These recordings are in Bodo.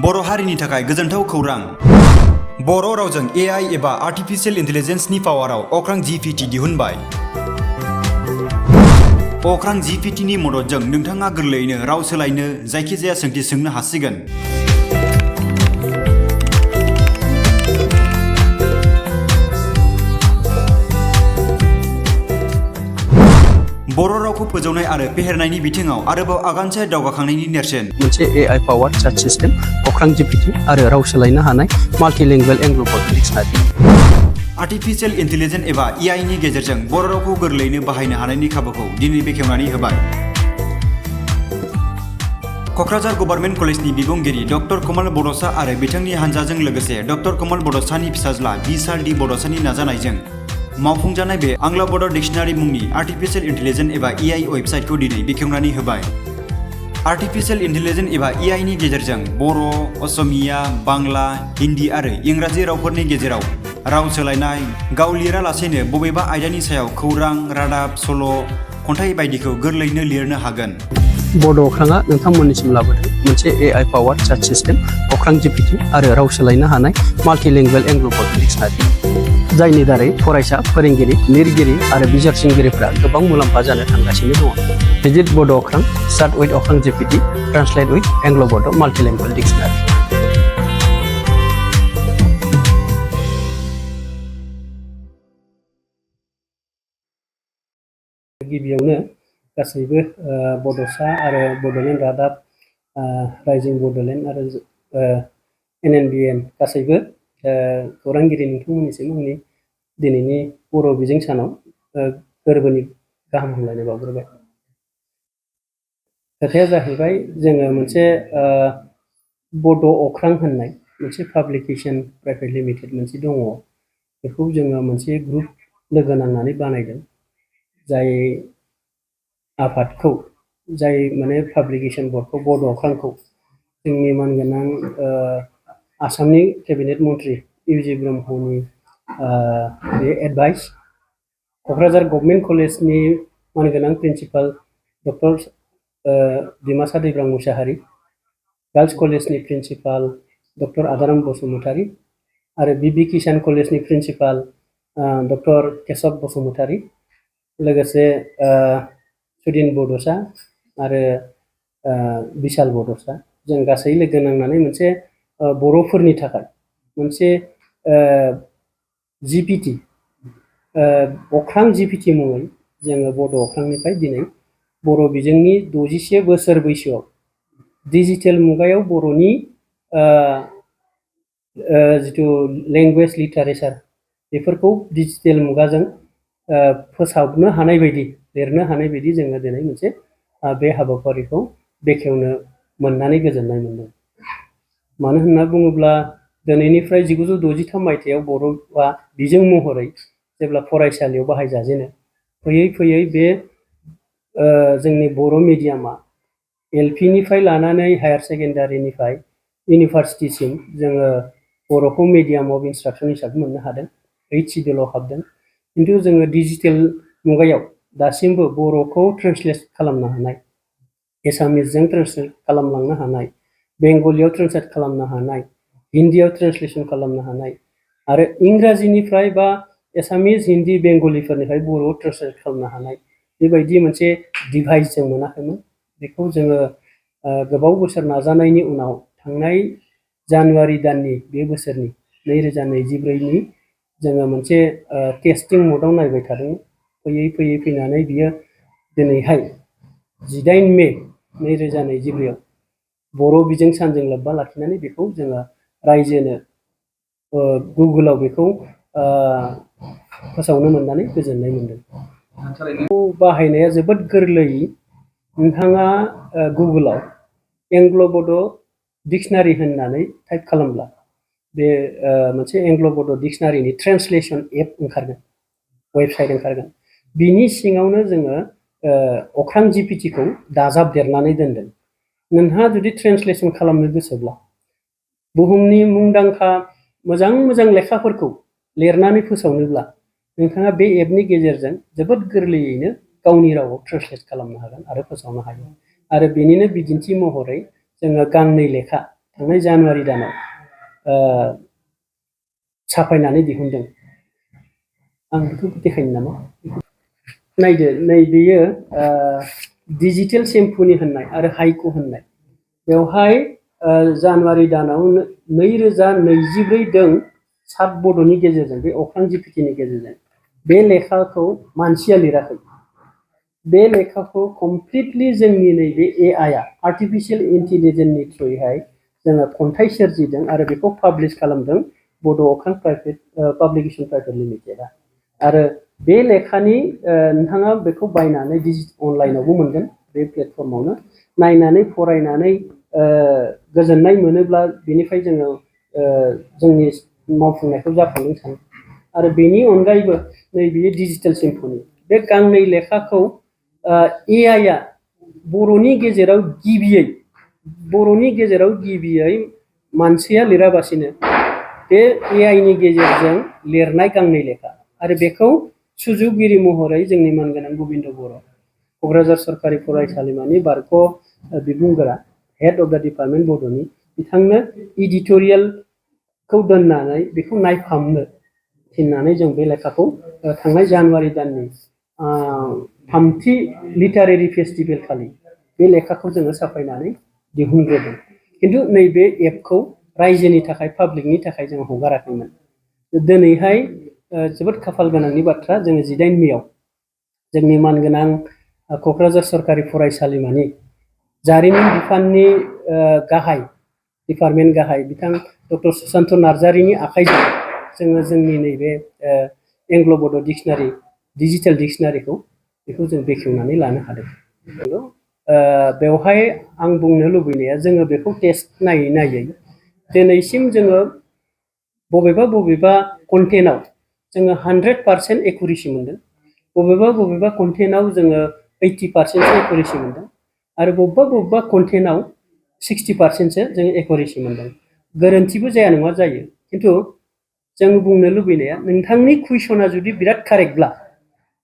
बर' हारिनि थाखाय गोजोनथाव खौरां। बर' रावजों AI एबा आर्टिफिशियेल इंटेलिजेंसनि पावाराव अख्रां GPT दिहुनबाय। अख्रां GPTनि मददजों नोंथाङा गोरलैयैनो राव सोलायनो, जायखिजाया सोंथि सोंनो हासिगोन। बर' रावखौ फोजौनाय आरो फेहेरनायनि बिथिङाव आरोबाव आगानसे दावगाखांनायनि नेरसोन। मोनसे AI पावार सार्च सिस्टेम अख्रां GPT आरो राव सोलायनो हानाय माल्टिलिंगुवेल एंग्ल' डिक्शनारि। आर्टिफिशियेल इंटेलिजेंस एबा AI नि गेजेरजों बर' रावखौ गोरलैयैनो बाहायनो हानायनि खाबुखौ दिनै बेखेवनानै होबाय। क'क्राझार गभर्नमेंट कलेजनि बिबुंगिरि डक्टर कमल बड'सा आरो बिथांनि हानजाजों लोगोसे डक्टर कमल बड'सानि फिसाज्ला बि.सार.डी. बड'सानि नाजानायजों मावफुंजानाय बे आंग्ल' बड' डिक्शनारि मुंनि आर्टिफिशियेल इंटेलिजेंस एबा AI वेबसाइटखौ दिनै बेखेवनानै होबाय। आर्टिफिशियेल इंटेलिजेंस एबा AI नि गेजेरजों बर', असमिया, बांला, हिन्दी आरो इंराजि रावफोरनि गेजेराव राव सोलायनाय, गाव लिरालासेनो बबेबा आयदानि सायाव खौरां, रादाब, सल', खन्थाइ बायदिखौ गोरलैयैनो लिरनो हागोन। बड' अख्राङा नोंथांमोननिसिम लाबोदों मोनसे AI पावार सार्च सिस्टेम अख्रां GPT आरो राव सोलायनो हानाय माल्टिलिंगुवेल एंग्ल' डिक्शनारि, जायनि दारै फरायसा, फोरोंगिरि, लिरगिरि आरो बिजिरसंगिरिफोरा गोबां मुलाम्फा जानो थांगासिनो दङ। भिजिट बड' अख्रां, सार्च विथ अख्रां GPT, ट्रान्सलेट विथ एंग्ल' बड' माल्टिलिंगुवेल डिक्शनारि। गिबियावनो गासैबो बड'सा आरो बड'लेण्ड रादाब, राइजिं बड'लेण्ड आरो NNBN गासैबो खौरांगिरि नोंथांमोननिसिम आंनि दिनैनि बर' बिजों सानाव गोरबोनि गाहाम हामलायनाय बावग्रोबाय। खोथाया जाहैबाय जोङो मोनसे बड' अख्रां होननाय मोनसे पाब्लिकेसन प्राइभेट लिमिटेड मोनसे दङ। बेखौ जोङो मोनसे ग्रुप लोगो नांनानै बानायदों। जाय आफादखौ, जाय माने पाब्लिकेसन बर्डखौ, बड' अख्रांखौ जोंनि मानगोनां आसामनि केबिनेट मन्त्रि इउ.जि. ब्रह्मनि बे एडभाइस, क'क्राझार गभर्नमेंट कलेजनि मानगोनां principal doctor Dimasa Daibrang Musahary, girls कलेजनि प्रिन्सिपाल डक्टर आदाराम बसुमतारी आरो बि किसान कलेजनि प्रिन्सिपाल डक्टर केशब बसुमतारी, लोगोसे सुदिन बड'सा आरो बिशाल बड'सा, जों गासै लोगो नांनानै मोनसे बर'फोरनि थाखाय मोनसे GPT अख्रां GPT मुङै जोङो बड' अख्रांनिफ्राय दिनै बर' बिजोंनि 61 बोसोर बैसोआव डिजिटेल मुगायाव बर'नि जिथु लेंगुवेज लिटारेचार बेफोरखौ डिजिटेल मुगाजों फोसाबनो हानाय बायदि, लिरनो हानाय बायदि जोङो दिनै मोनसे बे हाबाफारिखौ बेखेवनो मोननानै गोजोननाय मोनदों। मानो होनना बुङोब्ला दिनैनिफ्राय 1963 मायथाइयाव बर'आ बिजों महरै जेब्ला फरायसालियाव बाहायजाजेनो, फैयै फैयै बे जोंनि बर' मिडियामा LP निफ्राय लानानै हायार सेकेन्डारिनिफ्राय इउनिभार्सिटिसिम जोङो बर'खौ मिडियाम अफ इन्सट्राक्सन हिसाबै मोननो हादों। 8 सिडिउलाव हाबदों। खिन्थु जोङो डिजिटेल मुगायाव दासिमबो बर'खौ ट्रेन्सलेट खालामनो हानाय, एसामिसजों ट्रेन्सलेट खालामलांनो हानाय, बेंगलियाव ट्रेन्सलेट खालामनो हानाय, हिन्दीयाव ट्रेन्सलेसन खालामनो हानाय आरो इंराजिनिफ्राय बा एसामिस, हिन्दी, बेंगलिफोरनिफ्राय बर'आव ट्रेन्सलेट खालामनो हानाय बेबायदि मोनसे डिभाइस जों मोनाखैमोन। बेखौ जोङो गोबाव बोसोर नाजानायनि उनाव थांनाय जानुवारि दाननि बे बोसोरनि 2024नि जोङो मोनसे टेस्टिं मडआव नायबाय थादोंमोन। फैयै फैयै फैनानै बियो दिनैहाय 18 मे 2024आव बर' बिजों सानजों लोब्बा लाखिनानै बेखौ जोङो रायजोनो गुगोलाव बेखौ फोसावनो मोननानै गोजोननाय मोनदों। बाहायनाया जोबोद गोरलै। नोंथाङा गुगोलाव एंग्ल' बड' डिक्शनारि होननानै टाइप खालामब्ला बे मोनसे एंग्ल' बड' डिक्शनारिनि ट्रेन्सलेसन एप ओंखारगोन, वेबसाइट ओंखारगोन। बिनि सिङावनो जोङो अख्रां GPTखौ दाजाबदेरनानै दोनदों। नोंहा जुदि ट्रेन्सलेसन खालामनो गोसोब्ला, बुहुमनि मुंदांखा मोजां मोजां लेखाफोरखौ लिरनानै फोसावनोब्ला नोंथाङा बे एपनि गेजेरजों जोबोद गोरलैयैनो गावनि रावाव ट्रेन्सलेट खालामनो हागोन आरो फोसावनो हागोन। आरो बेनिनो बिदिन्थि महरै जोङो गांनै लेखा थांनाय जानुवारि दानाव साफायनानै दिहुनदों। आं बेखौ देखायनो नामा? नायदो, नै बेयो डिजिटेल सेम्पुनि होननाय आरो हाइकु होननाय। बेवहाय जानुवारि दानाव 2024 दों 7 बड'नि गेजेरजों, बे अख्रां जिपिटिनि गेजेरजों बे लेखाखौ मानसिया लिराखै। बे लेखाखौ कमप्लिटलि जोंनि नैबे एआइ आर्टिफिशियेल इन्टेलिजेन्सनि थ्रुयैहाय जोङो खन्थाइ सोरजिदों आरो बेखौ पाब्लिश खालामदों बड' अख्रां प्राइभेट पाब्लिकेसन प्राइभेट लिमिटेडआ। आरो बे लेखानि नोंथाङा बेखौ बायनानै अनलाइनावबो मोनगोन, बे प्लेटफर्मावनो नायनानै फरायनानै गोजोननाय मोनोब्ला बेनिफ्राय जोङो जोंनि मावफुंनायखौ जाफुंनो सानो। आरो बेनि अनगायैबो नैबे डिजिटेल सेम्पुनि बे गांनै लेखाखौ एआइआ बर'नि गेजेराव गिबियै मानसिया लिराबासिनो बे एआइनि गेजेरजों लिरनाय गांनै लेखा। आरो बेखौ सुजुगिरि महरै जोंनि मानगोनां गबिन्द बर', क'क्राझार सरकारि फरायसालिमानि बारग' बिबुंगोरा, हेड अफ दा डिपार्टमेन्ट बड'नि, बिथांनो इडिटरियेलखौ दोननानै बेखौ नायफामनो थिननानै जों बे लेखाखौ थांनाय जानुवारि दाननि 3थि लिटारेरि फेस्टिभेल खालि बे लेखाखौ जोङो साफायनानै दिहुनग्रोदों। खिन्थु नैबे एपखौ रायजोनि थाखाय, पाब्लिकनि थाखाय जों हगाराखैमोन। दिनैहाय जोबोद खाफाल गोनांनि बाथ्रा, जोङो 18 मेआव जोंनि मानगोनां क'क्राझार सरकारि फरायसालिमानि जारिमिन बिफाननि डिपार्टमेन्ट गाहाय बिथां डक्टर सुशान्त नार्जारिनि आखाइजों जोङो जोंनि नैबे एंग्ल' बड' डिक्सनारि, डिजिटेल डिक्सनारिखौ बेखौ जों बेखेवनानै लानो हादों। बेवहाय आं बुंनो लुबैनाया, जोङो बेखौ टेस्ट नायै दिनैसिम जोङो बबेबा कन्टेन्टआव जोङो 100% एकुरेसि मोनदों, बबेबा कन्टेन्टआव जोङो 80% एकुरेसि मोनदों, आरो बबेबा कन्टेन्टआव 60%सो जों एकुरेसि मोनदों। गोरोन्थिबो जाया नङा जायो, खिन्थु जों बुंनो लुबैनाया, नोंथांनि कुइसना जुदि बिराद कारेक्टब्ला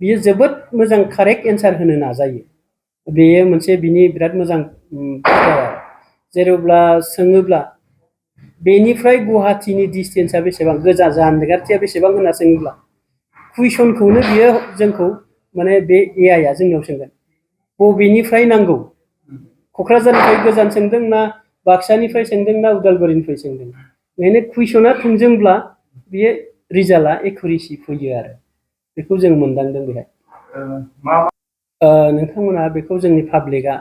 बियो जोबोद मोजां कारेक्ट एन्सार होनो नाजायो। बेयो मोनसे बिनि बिराद मोजां जेब्ला सोङोब्ला बेनिफ्राय गुवाहाटीनि डिस्टेन्सआ बेसेबां, जानगारथिया बेसेबां होनना सोङोब्ला कुइसनखौनो बियो जोंखौ माने बे एआइआ जोंनियाव सोंगोन, बबेनिफ्राय नांगौ, क'क्राझारनिफ्राय गोजान सोंदों ना बाक्सानिफ्राय सोंदों ना उदालगुरिनिफ्राय सोंदों। ओंखायनो कुइसना थोंजोंब्ला बियो रिजाल्टआ एकुरेसि फैयो आरो बेखौ जों मोनदांदों। बेहाय नोंथांमोना बेखौ जोंनि पाब्लिकआ,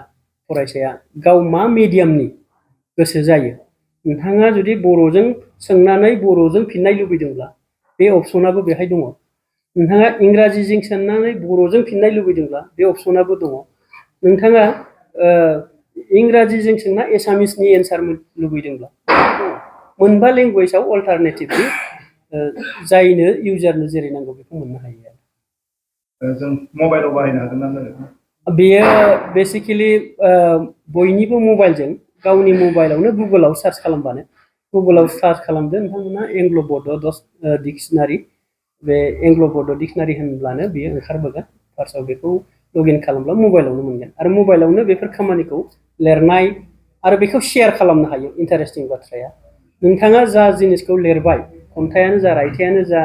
फरायसाया गाव मा मिडियामनि गोसो जायो, नोंथाङा जुदि बर'जों सोंनानै बर'जों फिननाय लुबैदोंब्ला बे अपसनाबो बेहाय दङ। नोंथाङा इंराजिजों सोंनानै बर'जों फिननाय लुबैदोंब्ला बे अपसनाबो दङ। नोंथाङा इंराजिजों सोंना एसामिसनि एन्सार लुबैदोंब्ला मोनबा लेंगुवेजाव अल्टारनेटिभलि जायनो इउजारनो जेरै नांगौ बेखौ मोननो हायो आरो। जों मबाइलाव बाहायनो हागोन ना? बेयो बेसिकेलि बयनिबो मबाइलजों, गावनि मबाइलावनो गुगोलाव सार्च खालामबानो, गुगोलाव सार्च खालामदो नोंथांमोना एंग्ल' बड' डिक्सनारि, बे एंग्ल' बड' डिक्सनारि होनब्लानो बियो ओंखारबोगोन। फार्स्टआव बेखौ लगइन खालामब्ला मबाइलावनो मोनगोन, आरो मबाइलावनो बेफोर खामानिखौ लिरनाय आरो बेखौ शेयार खालामनो हायो। इन्टारेस्टिं बाथ्राया, नोंथाङा जा जिनिसखौ लिरबाय, खन्थाइयानो जा, रायथाइयानो जा,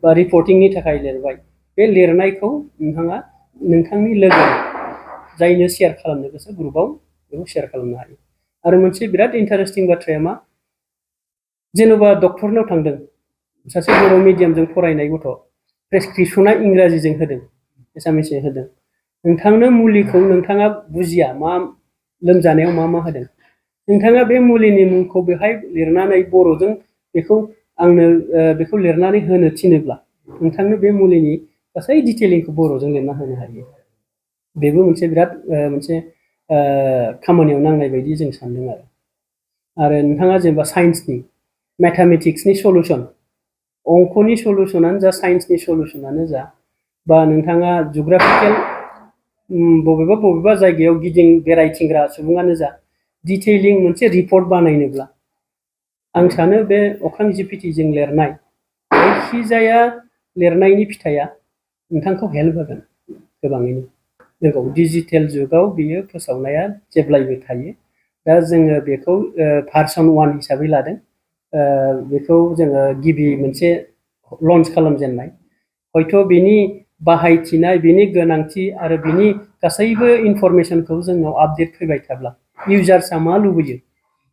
बा रिपर्टिंनि थाखाय लिरबाय, बे लिरनायखौ नोंथाङा नोंथांनि लोगो जायनो शेयार खालामनो गोसो ग्रुपआव बेखौ शेयार खालामनो हायो। आरो मोनसे बिराद इन्टारेस्टिं बाथ्राया मा, जेनेबा डक्टरनाव थांदों, सासे बर' मिडियामजों फरायनाय गथ', प्रेसक्रिपसना इंराजिजों होदों, एसामिसजों होदों, नोंथांनो मुलिखौ नोंथाङा बुजिया मा लोमजानायाव मा होदों, नोंथाङा बे मुलिनि मुंखौ बेहाय लिरनानै बर'जों बेखौ आंनो बेखौ लिरनानै होनो थिनोब्ला नोंथांनो बे मुलिनि गासै डिटेलिंखौ बर'जों लिरना होनो हायो। बेबो मोनसे बिराद मोनसे खामानियाव नांनाय बायदि जों सानदों आरो नोंथाङा जेनेबा साइन्सनि, मेथामेटिक्सनि सलुसन, अंकनि सलुसनानो जा, साइन्सनि सलुसनानो जा, बा नोंथाङा जुग्राफिकेल बबेबा जायगायाव बेरायथिंग्रा सुबुङानो जा, डिटेइलिं मोनसे रिपर्ट बानायनोब्ला आं सानो बे अख्रां जिपिटिजों लिरनाय जायखिजाया लिरनायनि फिथाइया नोंथांखौ हेल्प होगोन गोबाङैनो। नंगौ, डिजिटेल जुगाव बियो फोसावनाया जेब्लायबो थायो। दा जोङो बेखौ भार्सन 1 हिसाबै लादों। बेखौ जोङो गिबि मोनसे लन्च खालामजेननाय। हयथ' बिनि बाहायथिनाय, बिनि गोनांथि आरो बिनि गासैबो इनफरमेसनखौ जोंनाव आपडेट फैबाय थाब्ला इउजार्सआ मा लुबैयो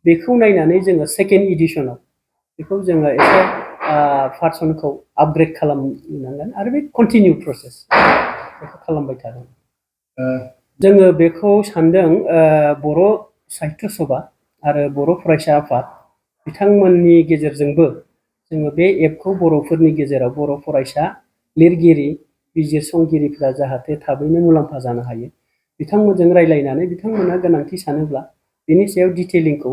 बेखौ नायनानै जोङो सेकेन्ड इडिसनाव बेखौ जोङो एसे भार्सनखौ आपग्रेड खालामनांगोन आरो बे कन्टिनिउ प्रसेस बेखौ खालामबाय थागोन। जोङो बेखौ सानदों बर' साहित्य सभा आरो बर' फरायसा आफाद बिथांमोननि गेजेरजोंबो जोङो बे एपखौ बर'फोरनि गेजेराव बर' फरायसा लिरगिरि बिजिरसंगिरिफ्रा जाहाथे थाबैनो मुलाम्फा जानो हायो बिथांमोनजों रायलायनानै बिथांमोना गोनांथि सानोब्ला बेनि सायाव डिटेलिंखौ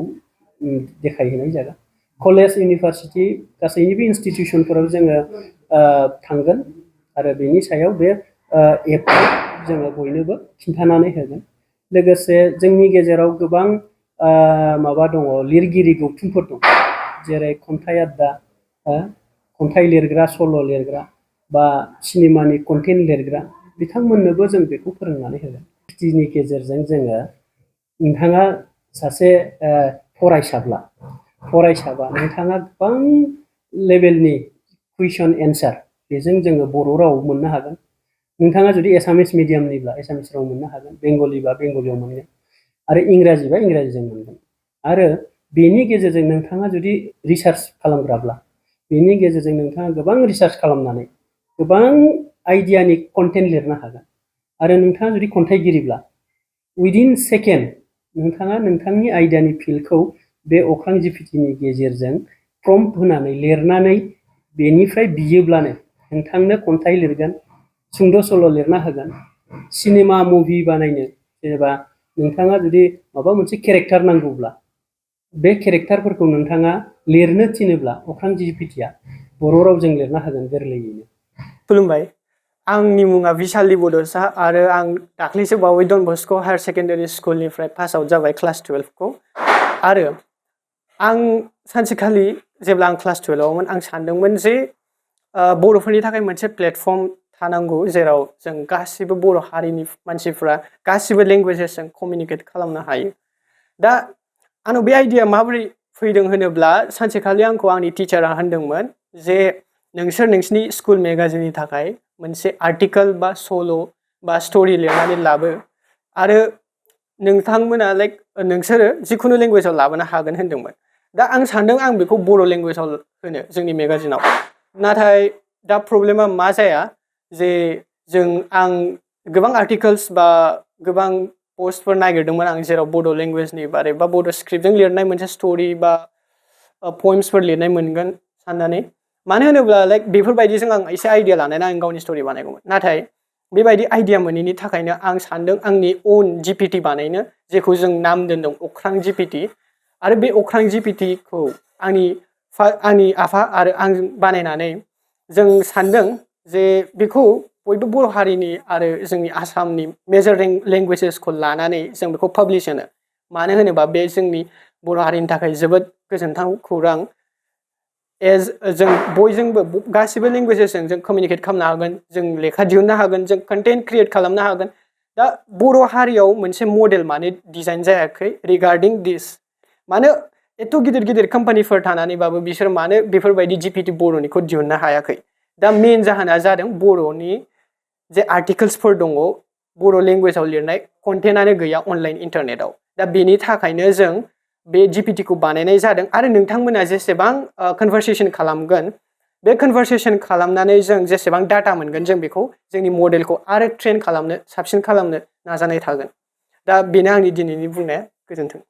देखायहैनाय जागोन। कलेज इउनिभारसिटि गासैनिबो इनस्टिटिउसनफोराव जोङो थांगोन आरो बेनि सायाव बे एपखौ जोङो बयनोबो खिन्थानानै होगोन। लोगोसे जोंनि गेजेराव गोबां माबा दङ, लिरगिरि गौथुमफोर दं, जेरै खन्थाइ आयदा, खन्थाइ लिरग्रा, सल' लिरग्रा बा सिनेमानि कन्टेन्ट लिरग्रा बिथांमोननोबो जों बेखौ फोरोंनानै होगोन। नि गेजेरजों जोङो नोंथाङा सासे फरायसाबा नोंथाङा गोबां लेभेलनि कुइसन एन्सार बेजों जोङो बर' राव मोननो हागोन। नोंथाङा जुदि एसामिस मिडियामनिब्ला एसामिस राव मोननो हागोन, बेंगलिबा बेंगलियाव मोनगोन आरो इंराजिबा इंराजिजों मोनगोन। आरो बेनि गेजेरजों नोंथाङा जुदि रिसार्च खालामग्राब्ला बेनि गेजेरजों नोंथाङा गोबां रिसार्च खालामनानै गोबां आइडियानि कन्टेन्ट लिरनो हागोन। आरो नोंथाङा जुदि खन्थाइगिरिब्ला उइदिन सेकेन्ड नोंथाङा नोंथांनि आयदानि फिल्डखौ बे अख्रां जिपिटिनि गेजेरजों प्रम्प्ट होनानै लिरनानै बेनिफ्राय बियोब्लानो नोंथांनो खन्थाइ लिरगोन, सुंद' सल' लिरना होगोन, सिनेमा मुभि बानायनो जेनेबा नोंथाङा जुदि माबा मोनसे केरेक्टार नांगौब्ला बे केरेक्टारफोरखौ नोंथाङा लिरनो थिनोब्ला अख्रां जिपिटिया बर' रावजों लिरना होगोन गोरलैयैनो। खुलुमबाय, आंनि मुङा बिशालि बड'सा आरो आं दाख्लैसो बावै डन बस्क' हायार सेकेन्डारि स्कुलनिफ्राय पास आउट जाबाय क्लास 12खौ। आरो आं सानसेखालि जेब्ला आं क्लास 12आवमोन आं सानदोंमोन जे बर'फोरनि थाखाय मोनसे प्लेटफर्म थानांगौ जेराव जों गासिबो बर' हारिनि मानसिफ्रा गासिबो लेंगुवेजेसजों कमिउनिकेट खालामनो हायो। दा आंनाव बे आइडिया माबोरै फैदों होनोब्ला सानसेखालि आंखौ आंनि टिचारा होनदोंमोन जे नोंसोर नोंसिनि स्कुल मेगाजिननि थाखाय मोनसे आर्टिकेल बा सल' बा स्ट'रि लिरनानै लाबो आरो नोंथांमोना नोंसोरो जिखुनु लेंगुवेजाव लाबोनो हागोन होनदोंमोन। दा आं सानदों आं बेखौ बर' लेंगुवेजाव होनो जोंनि मेगाजिनाव। नाथाय दा प्रब्लेमा मा जाया जे आं गोबां आर्टिकेल्स बा गोबां पस्टफोर नागिरदोंमोन आं जेराव बड' लेंगुवेजनि बारै बा बड' स्क्रिप्टजों लिरनाय मोनसे स्ट'रि बा पइम्सफोर लिरनाय मोनगोन साननानै। मानो होनोब्ला बेफोरबायदिजों आं एसे आइडिया लानानै आं गावनि स्ट'रि बानायगौमोन। नाथाय बेबायदि आइडिया मोनैनि थाखायनो आं सानदों आंनि अन जिपिटि बानायनो, जेखौ जों नाम दोनदों अख्रां जिपिटि। आरो बे अख्रां जिपिटिखौ आंनि आफा आरो आं बानायनानै जों सानदों जे बेखौ बयबो बर' हारिनि आरो जोंनि आसामनि मेजर लेंगुवेजेसखौ लानानै जों बेखौ पाब्लिश होनो। मानो होनोबा बे जोंनि बर' हारिनि थाखाय जोबोद गोजोनथाव खौरां। जों बयजोंबो गासिबो लेंगुवेजेसजों जों कमिउनिकेट खालामनो हागोन, जों लेखा दिहुननो हागोन, जों कन्टेन्ट क्रिएट खालामनो हागोन। दा बर' हारियाव मोनसे मडेल मानो डिजाइन जायाखै रिगार्डिं दिस? मानो एथ' गिदिर गिदिर कम्पानिफोर थानानैबाबो बिसोर मानो बेफोरबायदि जिपिटि बर'निखौ दिहुननो हायाखै? दा मेन जाहोना जादों बर'नि जे आर्टिकेल्सफोर दङ बर' लेंगुवेजाव लिरनाय कन्टेन्टआनो गैया अनलाइन इन्टारनेटआव। दा बेनि थाखायनो जों बे जिपिटिखौ बानायनाय जादों। आरो नोंथांमोना जेसेबां कनभारसेसन खालामगोन बे कनभारसेसन खालामनानै जों जेसेबां डाटा मोनगोन जों बेखौ जोंनि मडेलखौ आरो ट्रेन खालामनो साबसिन खालामनो नाजानाय थागोन। दा बेनो आंनि दिनैनि बुंनाया। गोजोन्थों।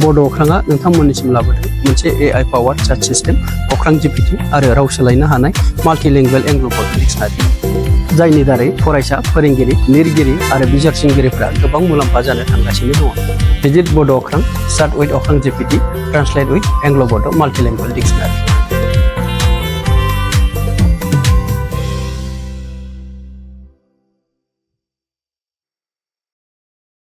बड' अख्राङा नोंथांमोननिसिम लाबोदों मोनसे AI पावार चार्ट सिस्टेम अख्रां GPT आरो राव सोलायनो हानाय माल्टिलिंगुवेल एंग्ल' डिक्सनारि जायनि दारै फरायसा फोरोंगिरि लिरगिरि आरो बिजिरसंगिरिफ्रा गोबां मुलाम्फा जानो थांगासिनो दङ। भिजिट बड' अख्रां, स्टार्ट विथ अख्रां GPT, ट्रान्सलेट विथ एंग्ल' बड' माल्टिलिंगुवेल डिक्सनारि।